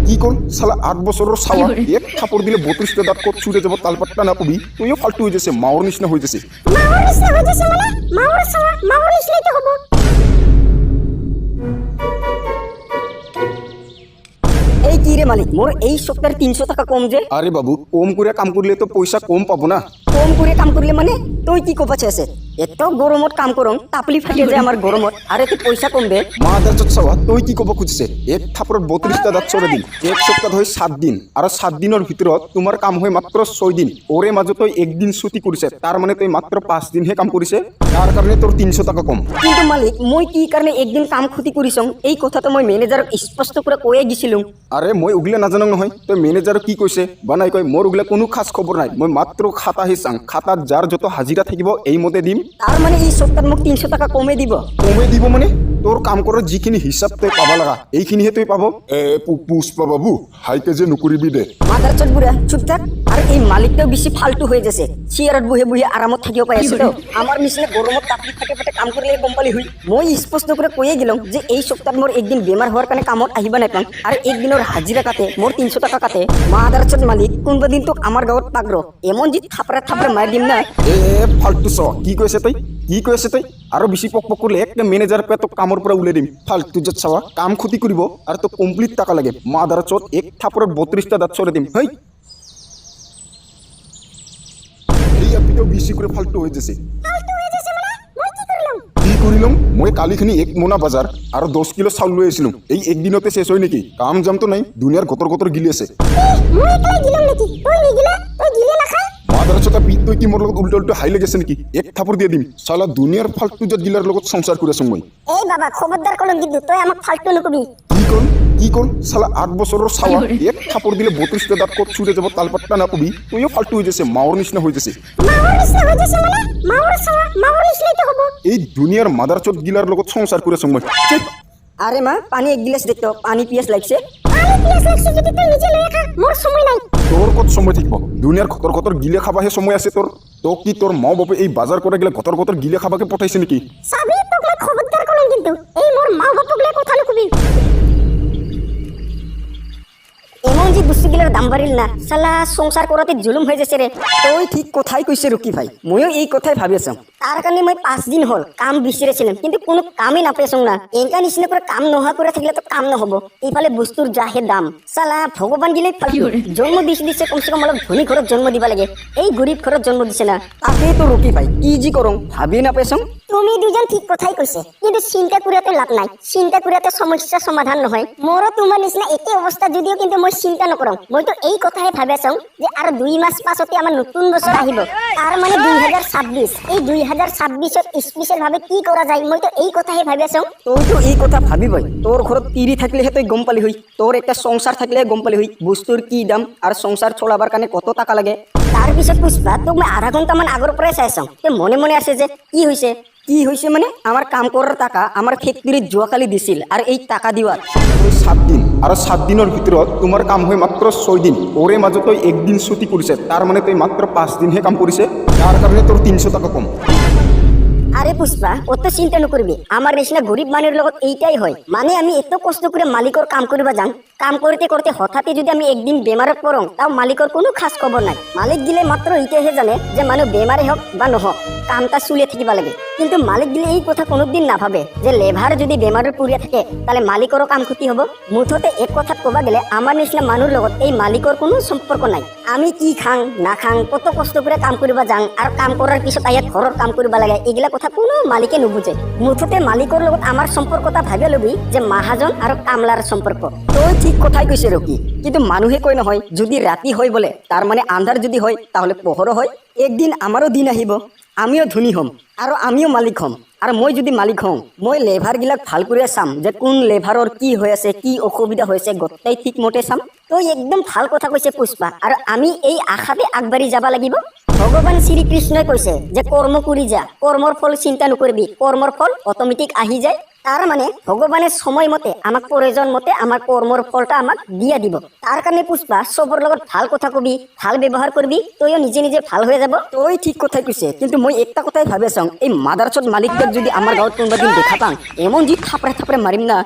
কি কোন শালা 8 বছরের ছাওয়া এক থাপড় দিলে 32টা দাঁত কত ছুটে যাব তালপাট্টা না কবি তুইও ফালতু হয়ে যাচ্ছে মাওর নিচিনা হয়ে যাচ্ছে মাওর নিচিনা হয়ে যাচ্ছে মানে মাওর ছাওয়া মাওর নিচিনাই তো হবো। এই কি রে মালিক মোর এই সপ্তাহে 300 টাকা কম যে। আরে বাবু কম করে কাম করলে তো পয়সা কম পাবো না। কম করে কাম করলে মানে তুই কি কোপাছে আছে এত গরমত কাম করং তাপলি ফাটে যে আমার গরমত আর এতে পয়সা কমবে। মাদার চোদ ছাওয়া তুই কি কব খুঁজছে এক থাপড়ত 32টা দাঁত চড়ে দিন এক সপ্তাহ হয় 7 দিন আর 7 দিনের ভিতৰত তোমার কাম হয় মাত্র 6 দিন ওরে মাঝে তুই একদিন ছুটি কৰিছে তার মানে তুই মাত্র 5 দিন হে কাম কৰিছে তার কারণে তোর 300 টাকা কম। কিন্তু মালিক মই কি কারণে একদিন কাম ক্ষতি কৰিছং এই কথা তো মই ম্যানেজারক স্পষ্ট করে কয়ে গিছিলুম। আরে মই উগলা নাজানো নহয় তই ম্যানেজারক কি কৈছে বানাই কয় মোর উগলা কোনো খাস খবর নাই মই মাত্র খাতা হে চাং খাতাত যার যত হাজিরা থাকিব এই মতে দিম। তার মানে এই সপ্তাহ মোক 300 টাকা কমে দিব। কমে দিব মানে তোর কাম করার যিখিনি হিসাব তই পাবা লাগা এইখিনিহে তুই পাব। পুষ্পা বাবু হাইকে যে নকরিবি দে মাদার চোদ বুড়া চুপ থাক। আর এই মালিকটাও বেশি ফালতু হয়ে যাচ্ছে চেয়ারত বহে বহে আরামত থাকিও পাই আছে তো আমার নিচিনা গরমত তাপলি ফাটে ফাটে কাম করলে গম পালি হই। মই স্পষ্ট করে কয়ে গেলাম যে এই সপ্তাহ মোর একদিন বেমার হওয়ার কারণে কামত আহিবা নাপাম আর একদিনের হাজিরা কাটে মোর 300 টাকা কাটে। মাদার চোদ মালিক কোনবা দিন তোক আমার গাঁৱত পাগ্র এমন যে থাপড়া থাপড়া মারি দিম না। ফালতু চ কি কৈছে তই কি কৈছে তই আৰু বেছি পক পক করলে একটা ম্যানেজার পে তোক কামৰ পৰা উলাই দিম ফালতু যে চাওয়া কাম ক্ষতি কৰিব আর তো কমপ্লিট টাকা লাগে মাদার চোদ এক থাপড়ত 32টা দাঁত চড়ে দিম হেই এই আপিটো বেশি করে ফালতু হয়ে যাচ্ছে। ফালতু হয়ে যাচ্ছে মানে মই কি কৰিলাম কি কৰিলাম মই কালিখিনি 1 মোনা বাজাৰ আৰু 10 কিলো চাউল লৈ আহিছিলো এই একদিনতে শেষ হয় নেকি কাম জাম তো নাই দুনিয়ার গতর গতর গিলি আছে। মই একলাই গিলাম নাকি তুই নিগিলা তুই গিলে না খাই মাদার চোদা পিত তুই কি মোর লগত উল্টো উল্টো হাই লেগেছে নাকি এক থাপড় দিয়ে দিম শালা দুনিয়ার ফালতু জাত গিলার লগত সংসার করে আছো মই। এই বাবা খবরদার করলাম কিন্তু তুই আমাক ফালতু নকবি। কি কোন শালা 8 বছরের ছাওয়া এক থাপড় দিলে 32টা দাঁত কত ছুটে যাব তালপাট্টা না কবি তুইও ফালতু হয়ে যাচ্ছে মাওর নিচিনা হয়ে যাচ্ছে। মাওর নিচিনা হয়ে যাচ্ছে মানে মাওর ছাওয়া মাওর নিচিনাই তো হবো। এই দুনিয়ার মাদার চোদ গিলার লগত সংসার করে আছো মই। আরে মা পানি এক গিলাস দেখতো পানি পিয়াস লাগছে। পানি পিয়াস লাগছে যদি তুই নিজে লয়ে খা মোর সময় নাই। তোর কত সময় থাকবো দুনিয়ার কতর কতর গিলে খাবাহে সময় আছে তোর তো কি তোর মা বাবা এই বাজার করে গেলে কতর কতর গিলে খাবাকে পঠাইছে নাকি। সাবি তোকলে খবরদার করলাম কিন্তু এই মোর মা বাপকলে কথা নকবি। এমন যে বস্তুগুলোর দাম বাড়িল না শালা সংসার করাতে জুলুম হয়ে যাচ্ছে রে। তুই ঠিক কথাই কইছে রকি ভাই মইও এই কথাই ভাবি আছো। তার কারণে মই 5 দিন হল কাম বিচরেছিলাম কিন্তু কোনো কামই না পেছং না এনকা নিচিনা করে কাম নহা করে থাকলে তো কাম নহব। এইফালে বস্তুর যাহে দাম শালা ভগবান গিলে জন্ম দিছে কমসে কম অলপ ধনী ঘৰত জন্ম দিবা লাগে এই গরিব ঘৰত জন্ম দিছে না। তাকেই তো রকি ভাই কি জি করং ভাবি না পেছং। তুমি দুজন ঠিক কথাই কৈছে কিন্তু চিন্তা করিয়াতে লাভ নাই চিন্তা করিয়াতে সমস্যা সমাধান নহয়। মোরও তোমার নিচিনা একে অবস্থা যদিও কিন্তু মই চিন্তা নকরং মই তো এই কথাই ভাবি আছো যে আর 2 মাস পাছতে আমার নতুন বছর আহিব তার মানে 2026 এই 2026ত স্পেশাল ভাবে কি করা যায় মই তো এই কথাই ভাবি আছো। তুই তো এই কথা ভাবিবই তোর ঘৰত তিরি থাকলেহে তুই গম পালি হই তোর একটা সংসার থাকলে গম পালি হই বস্তুর কি দাম আর সংসার চলাবার কারণে কত টাকা লাগে। তার পিছত পুষ্পা তোক মই আধা ঘন্টা মান আগৰ পৰাই চাইছো তে মনে মনে আছে যে কি হইছে কি হয়েছে মানে আমার কাম করার টাকা আমার ফ্যাক্টরিত জোয়াকালি দিছিল আর এই টাকা দিওয়ার 7 দিন আর 7 দিনের ভিতৰত তোমার কাম হয় মাত্র 6 দিন ওরে মাঝে তুই একদিন ছুটি কৰিছে তার মানে তুই মাত্র 5 দিন হে কাম কৰিছে তার কারণে তোর 300 টাকা কম। আরে পুষ্পা অত চিন্তা নকরবি আমার নিচিনা গরিব মানুষের লগত এইটাই হয় মানে আমি এত কষ্ট করে মালিকর কাম করিবা যাং কাম করতে করতে হঠাৎই যদি আমি একদিন বেমারত পড়ং তাও মালিকর কোনো খাস খবর নাই। মালিক গিলে মাত্র এইটাহে জানে যে মানুষ বেমারে হোক বা নহক কামটা চুলে থাকিবা লাগে কিন্তু মালিক গিলে এই কথা কোনোদিন না ভাবে যে লেভার যদি বেমারের পুরিয়া থাকে তাহলে মালিকরও কাম ক্ষতি হব। মুঠতে এক কথা কবা গেলে আমার নিচিনা মানুষের লগত এই মালিকর কোনো সম্পর্ক নাই। আমি কি খাং না খাং কত কষ্ট করে কাম করিবা যাং আর কাম করার পিছত আইয়া ঘরের কাম করিবা লাগে এগুলা কথা কোনো মালিকে নুবুঝে। মুঠতে মালিকর লগত আমার সম্পর্কটা ভাবি লবি যে মাহাজন আর কামলার সম্পর্ক। তুই ঠিক কথাই কইছে রকি কিন্তু মানুহে কই নহয় যদি রাতি হয় বলে তার মানে আন্ধার যদি হয় তাহলে পোহরও হয়। একদিন আমারও দিন আহিব আমিও ধনী হম আর আমিও মালিক হম আর মই যদি মালিক হওঁ মই লেভার গিলাক ভাল করে চাম যে কোন লেভারর কি হৈ আছে কি অসুবিধা হৈছে গোটেই ঠিক মতে চাম। তুই একদম ভাল কথা কৈছে পুষ্পা আর আমি এই আশাতে আগবাড়ি যাবা লাগিব। ভগবান শ্রীকৃষ্ণই কৈছে যে কর্ম করি যা কর্মর ফল চিন্তা নকরবি কর্মর ফল অটোমেটিক আহি যায়। তার মানে ভগবানের সময় মতে আমাক প্রয়োজন মতে আমার কর্মর ফলটা আমাক দিয়া দিব। তার কারণে পুষ্পা সবর লগত ভাল কথা কবি ভাল ব্যবহার করবি তুইও নিজে নিজে ভাল হয়ে যাব। তুই ঠিক কথাই কইছে কিন্তু মই একটা কথাই ভাবি আছো এই মাদারচোদ মালিকদের যদি আমার গাঁৱত কোনোবা দিন দেখা পাং এমন জি থাপড়ে থাপড়ে মারিম না।